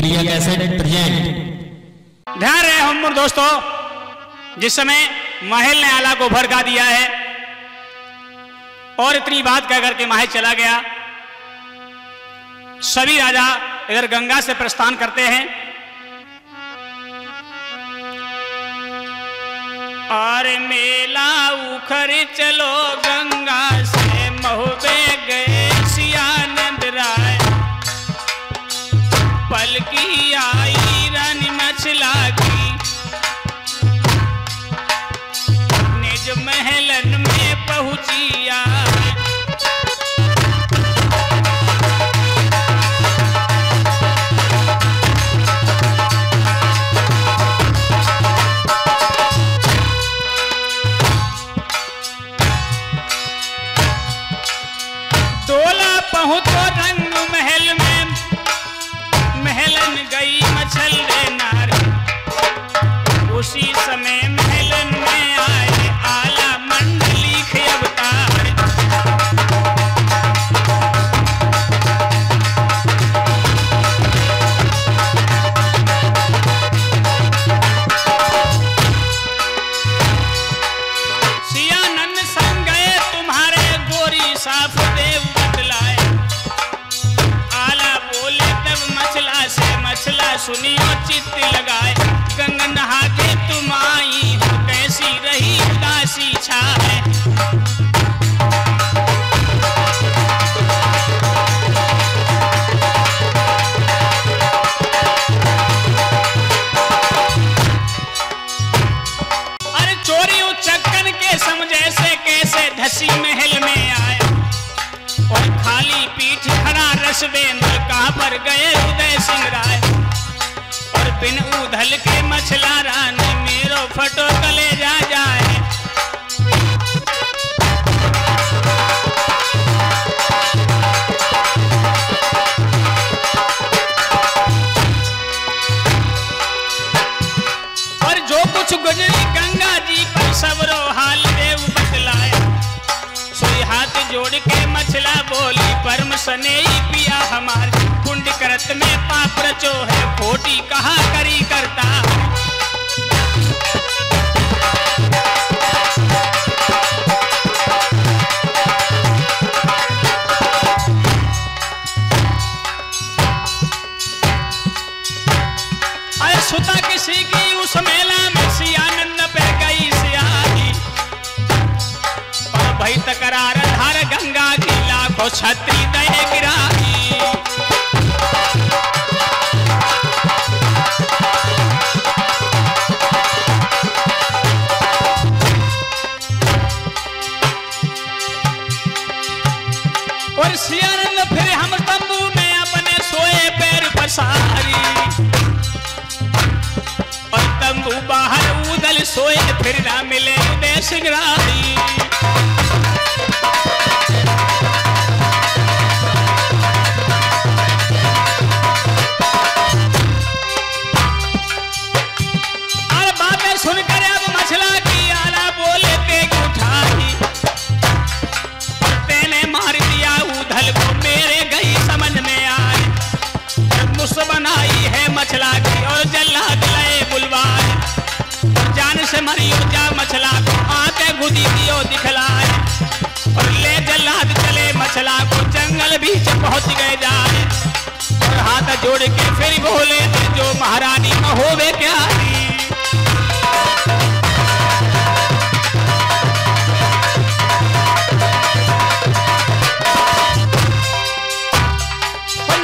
प्रिया cassette present. ध्यान रहे हम दोस्तों, जिस समय महल ने आला को भड़का दिया है और इतनी बात कह करके महल चला गया। सभी राजा इधर गंगा से प्रस्थान करते हैं और मेला उखड़ चलो गंगा से महुबे गए सियानंद राय। पलकी आई रानी मछला की निज महलन में पहुंचिया। डोला पहुंचो रंग महल में, महलन गई मछल रे नारी। उसी समय महलन में आए आला मंडली के अवतार। सियानंद संग गए तुम्हारे गोरी साफ देव बतलाए। आला बोले तब मछला से मछला सुनियो चित्त लगाए। गंगा नहा के तुम आई हो कैसी रही उदासी छाए। अरे चोरी उचक्कन के समझे से कैसे धसी महल में आया। और खाली पीठ खड़ा रसवेंद्र कहां पर गए उदय सिंह राय। और बिन उधल के मछला रानी मेरो फटो कले जा जाए। और जो कुछ गुजरी गंगा जी पर सबरो हाल देव बतलाया। सोई हाथ जोड़ के मछला बोली परम सनेही पिया हमार। कुंड करत में पाप रचो है खोटी कहा करी करता। अरे सुता किसी की उस मेला में सियानंद पे गई सियाही। और भई तकरार धार गंगा की लाखों छत्री दहे गिराही। और सियानंद फिर हम तंबू में अपने सोए पैर पसारी। और तंबू बाहर उदल सोए फिर ना मिले उदय सिंह राही। और बातें सुनकर अब मछला की आला बोले तेग उठाई। तेने मार दिया उधल को मेरे गई समझ में आए। मुस बनाई है मछला की और जल्लाद लए बुलवाए। जान से मरियो जा मछला को आके गुदी दियो दिखलाए। और ले जल्लाद चले मछला को जंगल बीच पहुंच गए जाए। और हाथ जोड़ के फिर बोले जो महारानी में होवे क्या।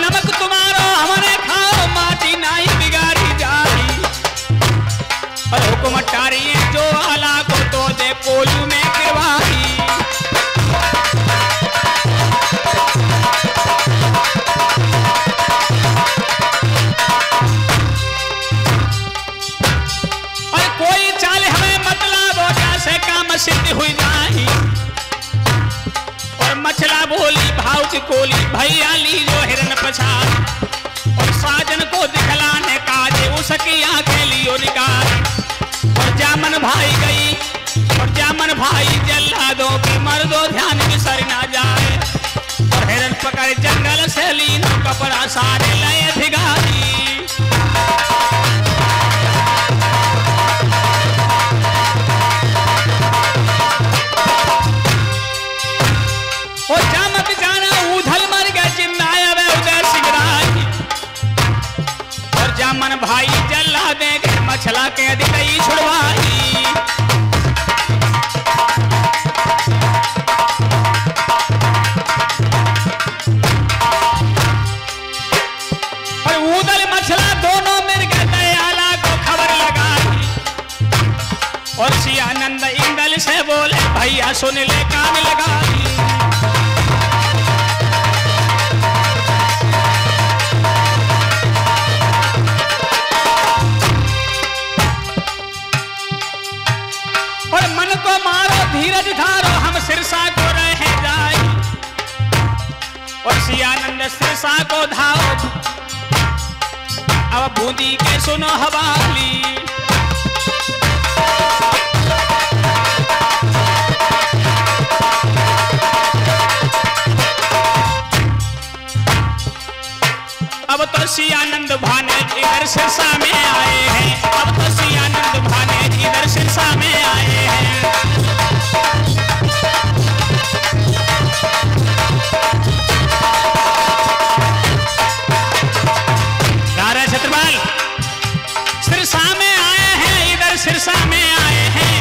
नमक तुम्हारो हमने खाओ माटी नहीं बिगाड़ी जाई। और हुक्म टारी जो आला को तो दे कोलू में गिरवाई। और कोई चाल हमें मतलब हो से काम सिद्ध हुई जाई। और मछला बोली भाव की कोली भैया ली जो हिरन पछाड़। और साजन को दिखलाने काजे उसकी आंखें लियो निकाल। और जामन भाई गई और जामन भाई जल्लादों की मर्दों ध्यान बिसर ना जाए। और हिरन पकड़ जंगल से लीनो कपड़ा सारे लए भिगारी। के दी गई छुड़वाई। और ऊदल मछला दोनों मिलकर दयाला को खबर लगाई। और सियानंद इंदल से बोले भैया सुन ले कान लगाई। और मन को मारो धीरज धारो हम सिरसा को रह जाए। और सियानंद सिरसा को धाओ अब बूंदी के सुनो हवाली। अब तो सियानंद भाने इधर सिरसा में आए हैं। अब तो सियानंद भाने इधर सिरसा में आए हैं। राजा छत्रपाल सिरसा में आए हैं, इधर सिरसा में आए हैं।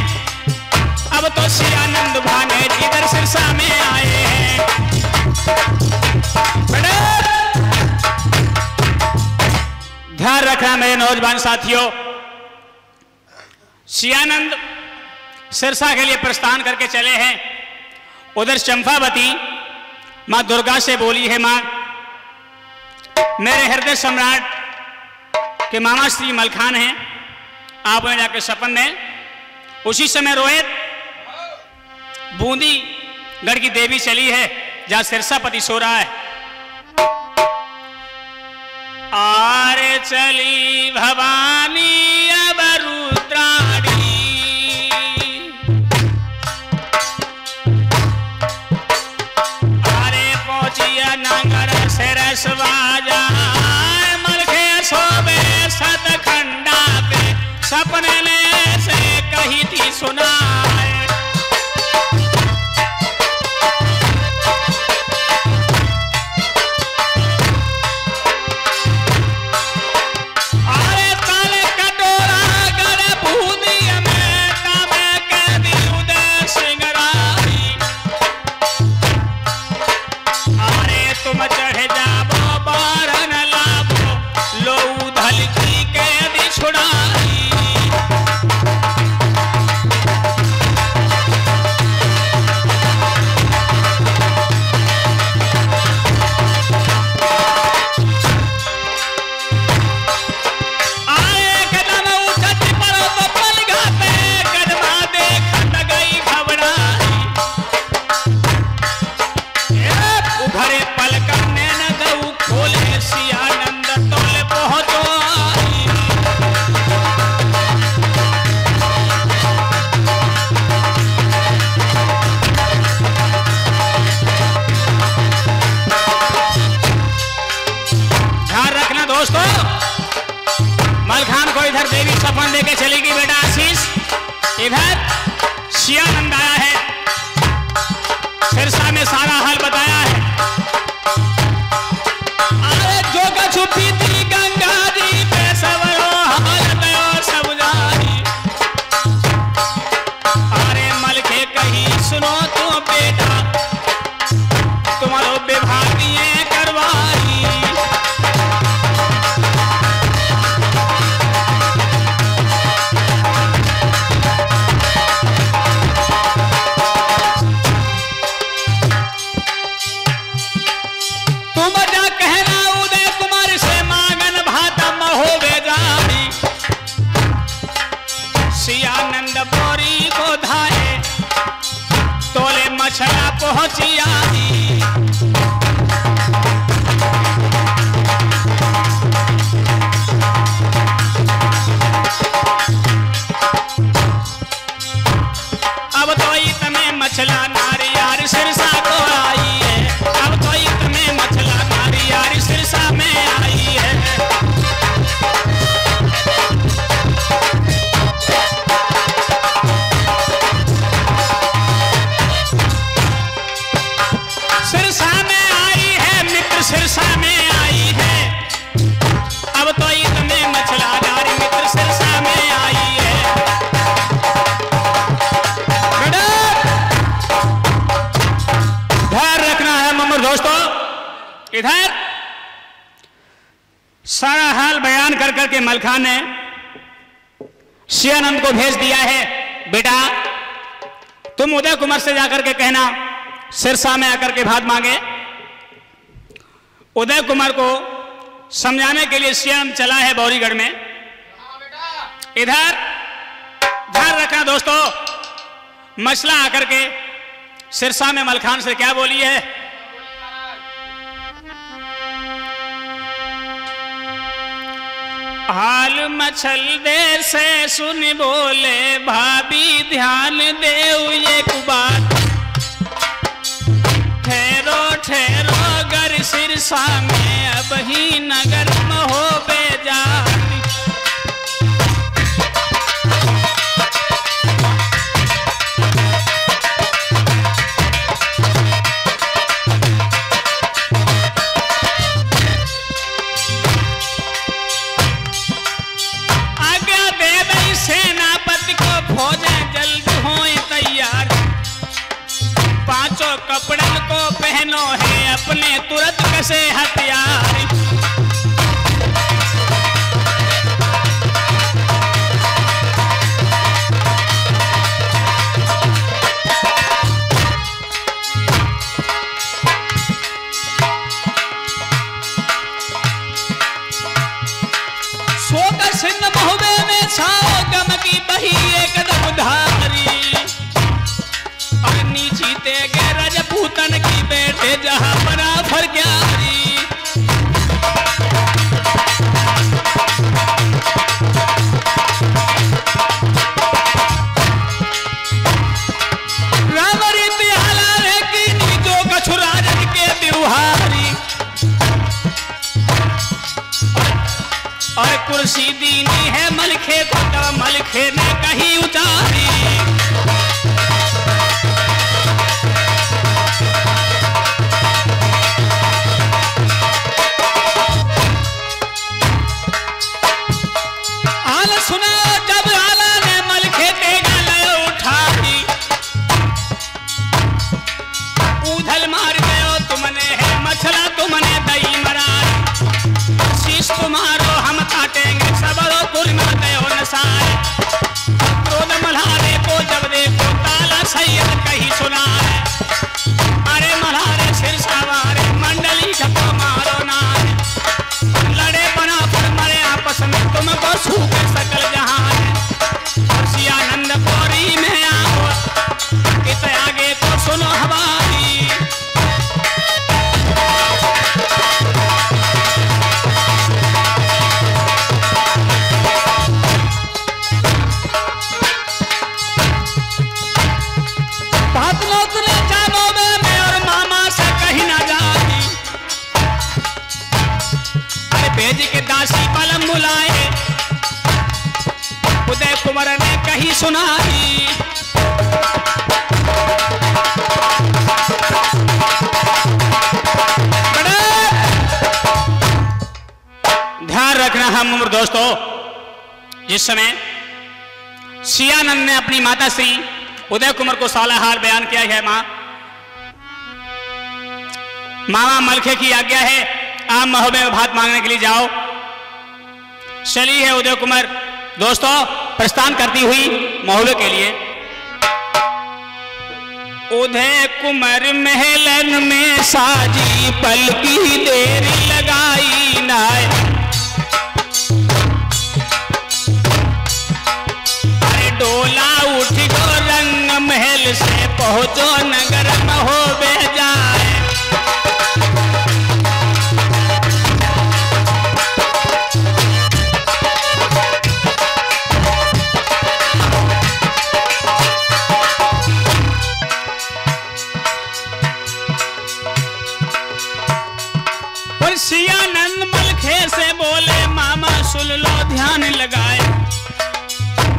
अब तो सियानंद भाने इधर सिरसा में आए हैं। ध्यान रखना मेरे नौजवान साथियों, सियानंद सिरसा के लिए प्रस्थान करके चले हैं। उधर चंपावती मां दुर्गा से बोली है, मां मेरे हृदय सम्राट के मामा श्री मलखान हैं, आप उन्हें जाकर सपन दें। उसी समय रोहित बूंदी गढ़ की देवी चली है जहां सिरसापति सो रहा है। आरे चली भवानी अब रुद्राणी, आरे पहुंचिया नगर सिरसवाजा। मलखे सोबे सतखंडा पे सपने ने से कही थी सुनाए। इधर देवी सपन लेके चली गई बेटा आशीष। इधर सियानंद आया है, सिरसा में सारा हाल बताया है। अरे जो छुपी थी गंगा जी पे सवरो हाल दयो सब जानी। अरे मलखे कहीं सुनो तो बेटा तुम्हारो विभागीय करवाई। सियानंद बोरी को धाए तोले मछला पहुंची आई। अब तो इतने मछला नारी यार सिरसा को आई है। अब तो इतने मछला नारी यार सिरसा में आई है। सिरसा में इधर सारा हाल बयान कर करके मलखान ने सियानंद को भेज दिया है, बेटा तुम उदय कुमार से जाकर के कहना सिरसा में आकर के भात मांगे। उदय कुमार को समझाने के लिए सियानंद चला है बौरीगढ़ में। इधर ध्यान रखना दोस्तों, मसला आकर के सिरसा में मलखान से क्या बोली है, हाल मछल देर से सुन बोले भाभी ध्यान देव एक बात, ठहरो ठहरो गर सिरसा में अब ही नगर में हो बेजान। कपड़न को पहनो है अपने तुरंत कसे हथियार। सोकर सिंह महुबे में छाओ गम की बही एकदम उधारी, और नीची तेगे रजपूतन की बेटे जहां बराबर ग्यारी। रावरी तिहाला रे की नीचो कछुराजन के बिहारी, और कुर्सी दीनी है मलखे को तब मलखे ने कहीं उतारी। तुम्हारो हम काटेंगे सबरो कुर्मा गयो नसाए, क्रोध मल्हारे को जब देखो ताला सैयद कहीं सुना है, अरे मल्हारे सिर सवारे मंडली झपो मारो ना, लड़े बना पर मरे आपस में तुमको सूखे सकल जहां है। सियानंद पौरी में आओ इत आगे को सुनो हमारी, के दासी पलम बुलाए उदय कुमार ने कही सुनाई। ध्यान रखना हम उम्र दोस्तों, जिस समय सियानंद ने अपनी माता श्री उदय कुमार को साला हाल बयान किया है, मामा मलखे की आज्ञा है आप महोबे में भात मांगने के लिए जाओ। चली है उदय कुमार दोस्तों प्रस्थान करती हुई महोबे के लिए। उदय कुमार महलन में साजी पलकी देर लगाई नाय, अरे डोला उठ गो रंग महल से पहुंचो नगर महोबे जाए। सियानंद मलखे से बोले मामा सुन लो ध्यान लगाए,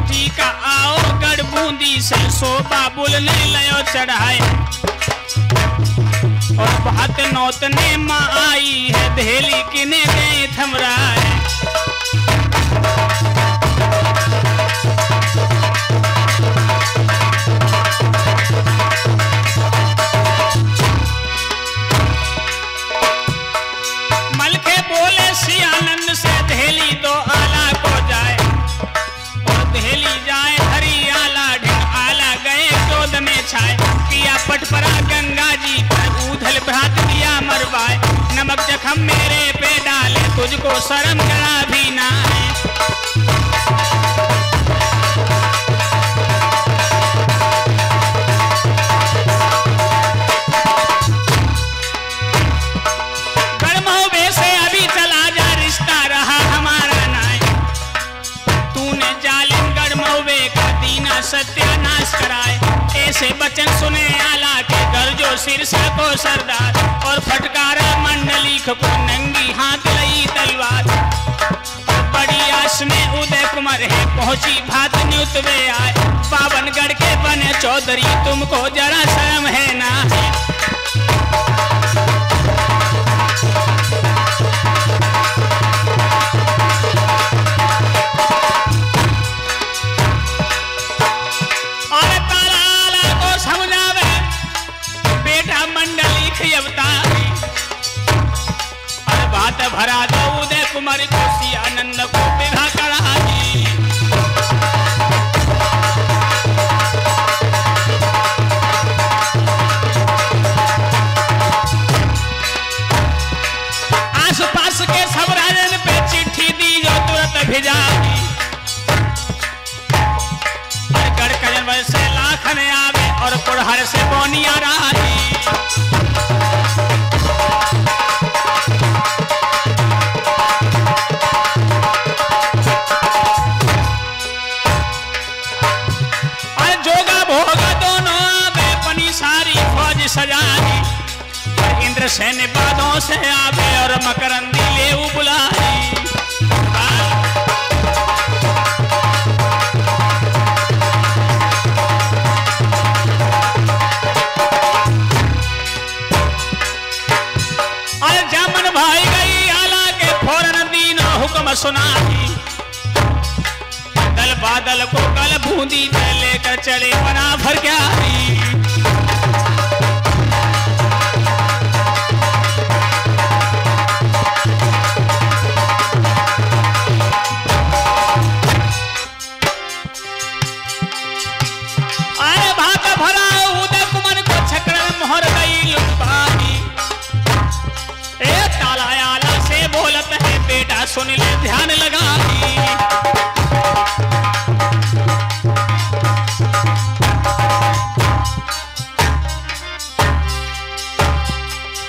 टीका आओ गढ़ बूंदी से सोबा बुलने लयो चढ़ाए, और बात नौतने माँ आई है धेली किने गए थमराए। तुमको शर्म जरा भी ना है। गढ़मौबे से अभी चला जा, रिश्ता रहा हमारा नाय। तूने जालिम गढ़मौबे का दीना सत्यानाश कराए। ऐसे बचन सुने आला के गरजो सिरसा को सरदार, और फटकारा मंडलीक को नंगी हाथ लई तलवार। बड़ी आस में उदय कुमार है पहुंची भात न्युतवे आए। पावनगढ़ के बने चौधरी तुमको जरा शर्म है ना है। भरा दो उदय कुमार को सियानंद को विवाह कराई। आस पास के सब राजन पे चिट्ठी दी जो तुरंत भिजाई। और गढ़ कजन से लाखन आवे और कुड़हर से बोनिया रही। सजाई इंद्रसेन बादों से आवे और मकरंदी ले बुलाई। और जामन भाई गई आला के फौरन दीन हुक्म सुनाई। दल बादल को कल बूंदी लेकर चले बना भर क्या सुन ले ध्यान लगा।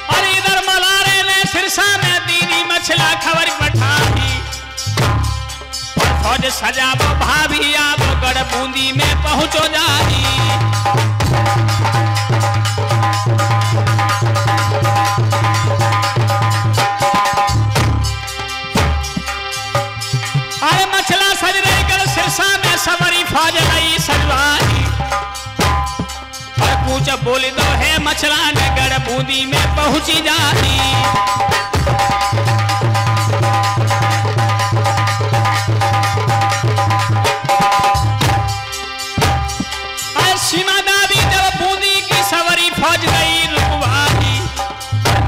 और इधर मलारे ने सिरसा में दीनी मछला खबर पठाई। और फौज सजाबो भाभी आप गढ़ बूंदी में पहुंचो जाई। सवरी फौज गई सजवाई। और पूछ बोल दो है मछला नगर बूंदी में पहुंची जाती। सीमा दावी जब बूंदी की सवरी फौज गई रुकवाई।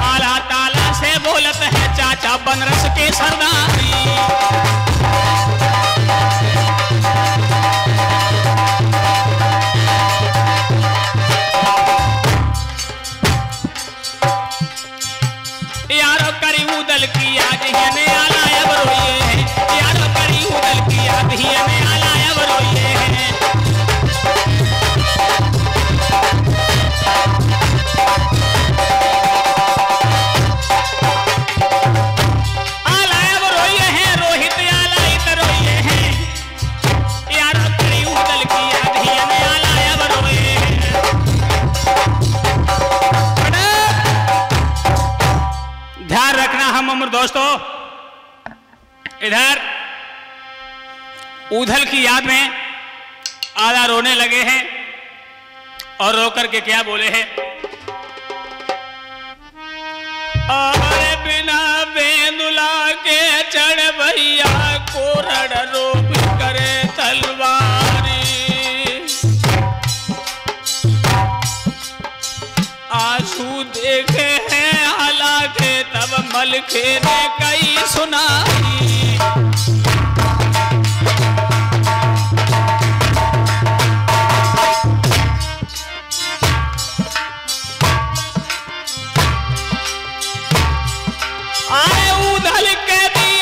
आला ताला से बोलत है चाचा बनरस के सरदारी। उदल की याद ही आला अब रोइए है। यारो करी उदल की याद ही आला अब रोइए है। आला अब रोइए है रोहित आला इत रोइए है। यारो करी उदल की याद ही आला अब रोइए है। ध्यान रखना हम उम्र दोस्तों, इधर उधल की याद में आला रोने लगे हैं। और रोकर के क्या बोले हैं? और बिना बेंदुला के चढ़ भैया कोरड़ रोप करे तलवारी। आंसू देखे हैं आला के तब मलखे ने कई सुनाई। आए उधल के दिए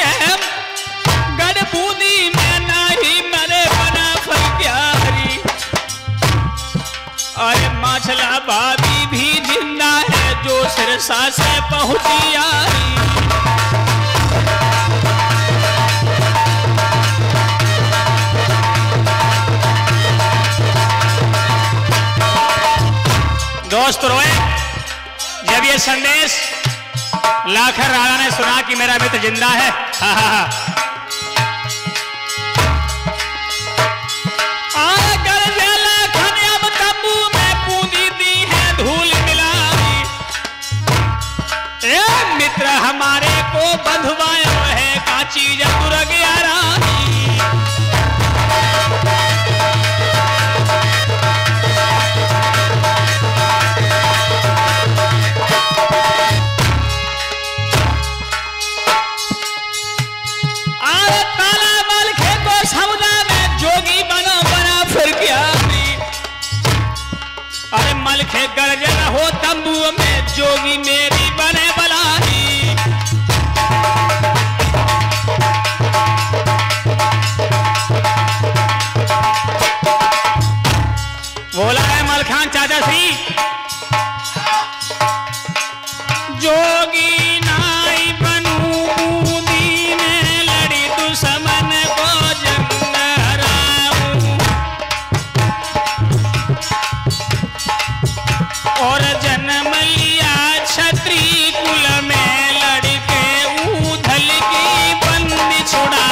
मछला भाभी भी जिंदा है जो सिरसा से पहुंची आई। दोस्त रोए जब ये संदेश लाखन राणा ने सुना कि मेरा मित्र जिंदा है। हा हा हा। लाखन अब तंबू में पूंजी दी है धूल मिलाई। ए मित्र हमारे को बंधवाया है काची दुर्ग रानी। मलखे गर्जन हो तंबू में जोगी मेरी बने बलानी। बोला है मलखान चाचा श्री जोगी नाई बनू बूंदी में लड़ी दुश्मन को जंग हराऊं और जन्म लिया क्षत्रिय कुल में लड़के ऊधल की बंदी छुड़ाऊं।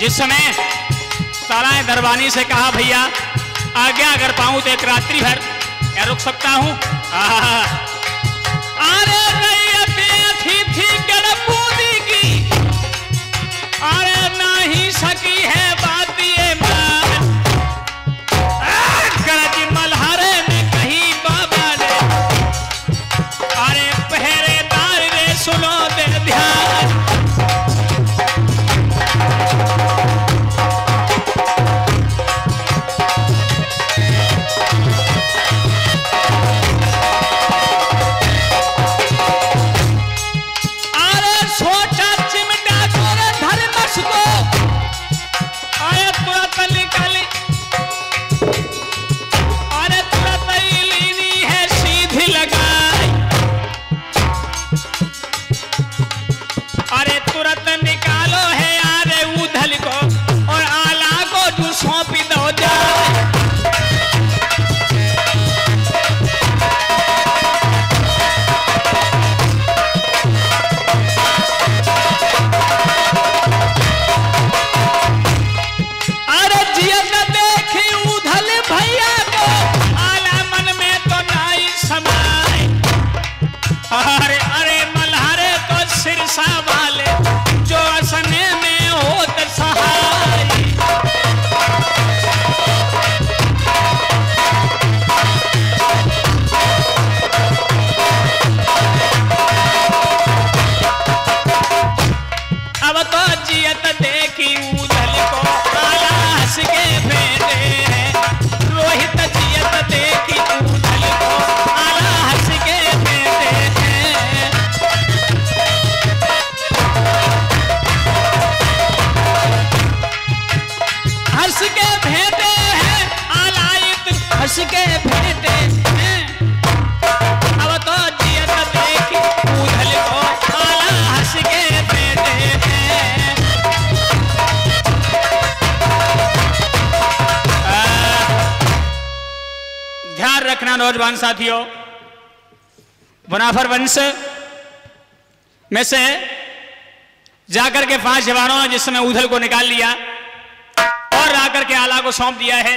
जिस समय ताराए दरबानी से कहा भैया आज्ञा अगर पाऊं तो एक रात्रि भर क्या रुक सकता हूं। अरे नहीं थी गड़बूदी की, अरे नहीं है बात ये मान, गरज मल्हारे में कहीं बाबा ने, अरे पहरेदार रे सुनो दे ध्यान। नौजवान साथियों, वनाफर वंश में से जाकर के 5 जवानों ने जिस समय ऊधल को निकाल लिया और आकर के आला को सौंप दिया है।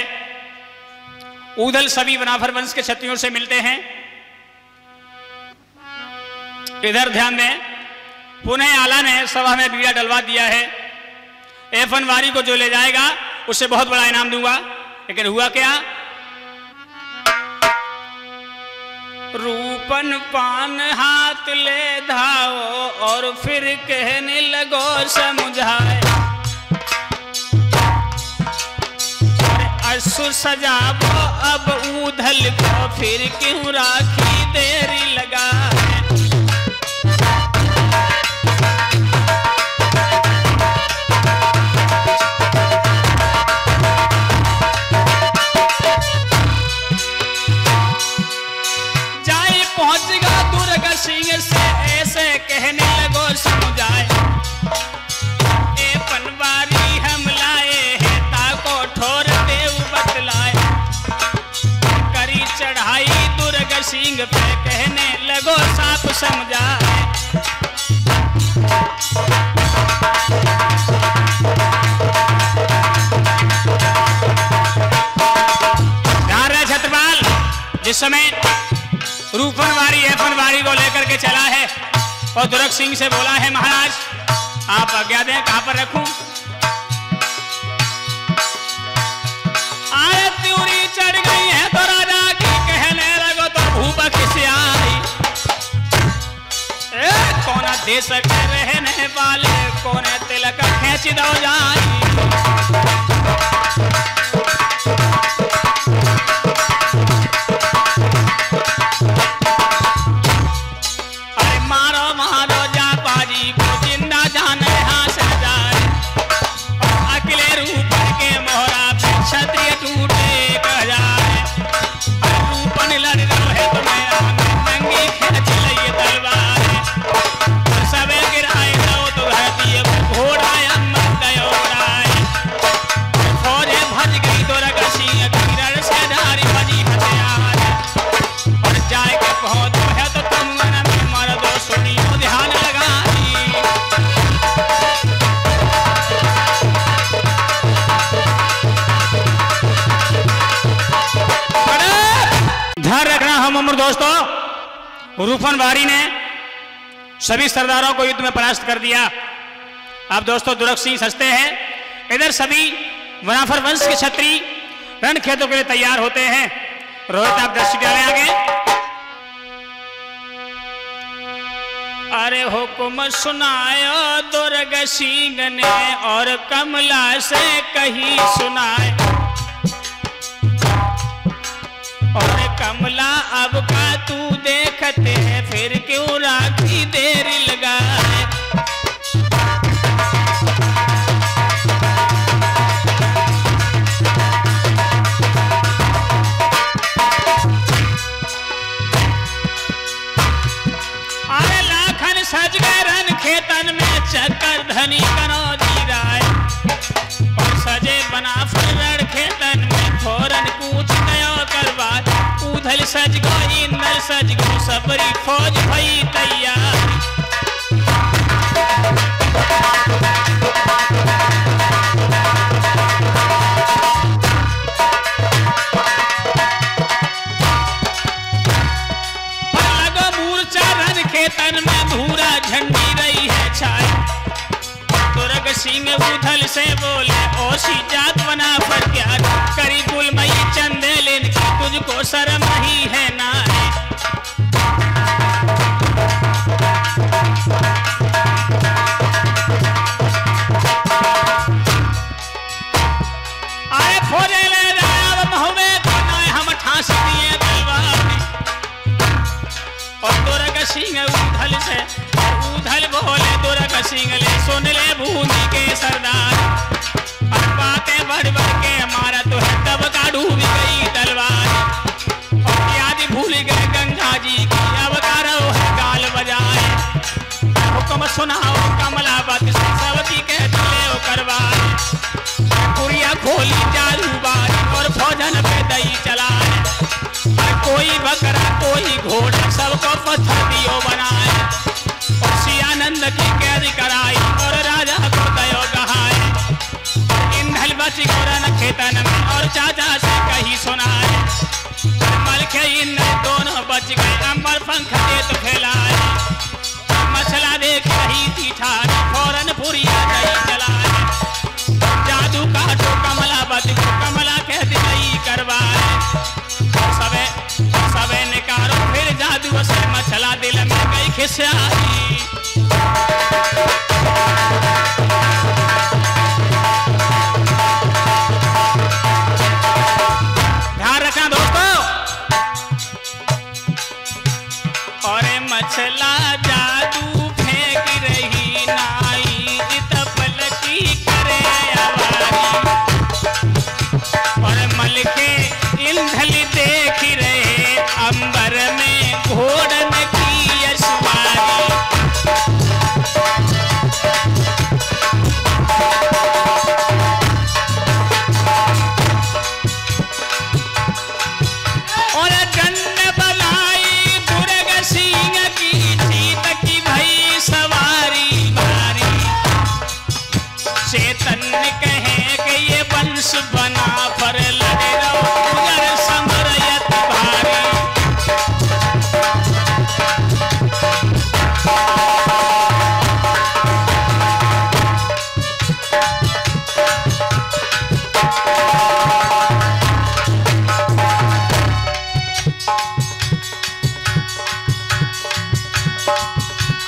ऊधल सभी वनाफर वंश के क्षत्रियों से मिलते हैं। इधर ध्यान दें, पुनः आला ने सभा में बीड़ा डलवा दिया है। एफनवारी को जो ले जाएगा उससे बहुत बड़ा इनाम दूंगा। लेकिन हुआ क्या, रूपन पान हाथ ले धाओ और फिर कहने लगो समझाए, असु सजाबो अब ऊधल को फिर क्यों राखी देरी लगा। सिंह से ऐसे कहने लगो समझाए, ए पनवारी हम लाए हैं ताको ठोर देव बतलाए, करी चढ़ाई दुर्ग सिंह पे कहने लगो साफ समझाए। ध्यान रहे छत्रपाल, जिस समय रूपनवारी एफनवारी को लेकर के चला है और दुर्ग सिंह से बोला है, महाराज आप आज्ञा दें कहां पर रखूं। आए त्यूरी चढ़ गई है तो राजा की कहने लगो तो भूपा किसे आई, कौन देश के रहने वाले कौन तिलक खेच दो जाई। दोस्तों, रूपनवारी ने सभी सरदारों को युद्ध में परास्त कर दिया। अब दोस्तों दुर्ग सिंह सस्ते हैं, इधर सभी वनाफर वंश के क्षत्रिय रण खेतों के लिए तैयार होते हैं। रोहित आप दृष्टि डालें आगे। अरे हुक्म सुनायो दुर्ग सिंह ने और कमला से कही सुनाए। और कमला अब का तू देखते है फिर क्यों राखी देरी लगाए। सज गए रन खेतन में चक्कर धनी कनो जी राय। और सजे बना रण खेतन में फौरन कूच गयो करवार। उधल सज गो इंदर सज गो सबरी फौज भई तैयार। लगो मूर्छा रन खेतन में धूरा झंडी रही है छाई। दुर्ग सिंह उधल से बोले ओसी जात बना पर क्या करी गुलमई चंदेलिन की तुझको शर्म नहीं है ना है। आए फौजे ले जाए महुए तो ना हम ठांसी दिए तलवार में। और दुर्ग सिंह उधल से उधल बोले दुर्ग सिंह ले सुन ले बूंदी के सरदार। अब बातें बढ़ बढ़ के हमारा तो है तब का डूब गई तलवार। और याद भूल गए गंगा जी की अब करो है गाल बजाए। हुक्म सुनाओ कमलावत से सबकी के दिले करवाए। पुरिया खोली जालू बारी और फौजन पे दई चलाए। कोई बकरा कोई घोड़ा सबको पत्थर दियो बनाए। और सियानंद की कैद कराई और राजा को दयो गहाए। इंधल बच गोरन खेतन में और चाचा से कही सुनाए। मल के इंद्र दोनों बच गए अमर पंख देत फैलाए। मछला देख रही थी ठानी फौरन पुरिया दई चलाए। जादू काटो कमलावत को कमला के दिलई करवाए। सबे निकारो फिर जादू से मछला दिल में गई खिसियाई। ध्यान रखना दोस्तों। और मछला जादू फेंक रही नाई इत पलटी करे आवारी। और मल के इंधल देख रहे अंबर में घोड़न की यशवारी। और गंड बनाई दुर्ग सिंह की जीत की भई सवारी भारी। चेतन कहे कि ये वंश बना पर लड़े रहो उजर समरयत भारी।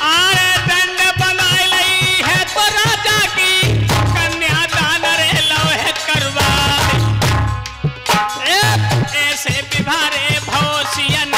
आरे दंड बनाई लई है तो राजा की कन्या दान रे लो है करवा। ऐसे बिभारे भौसियन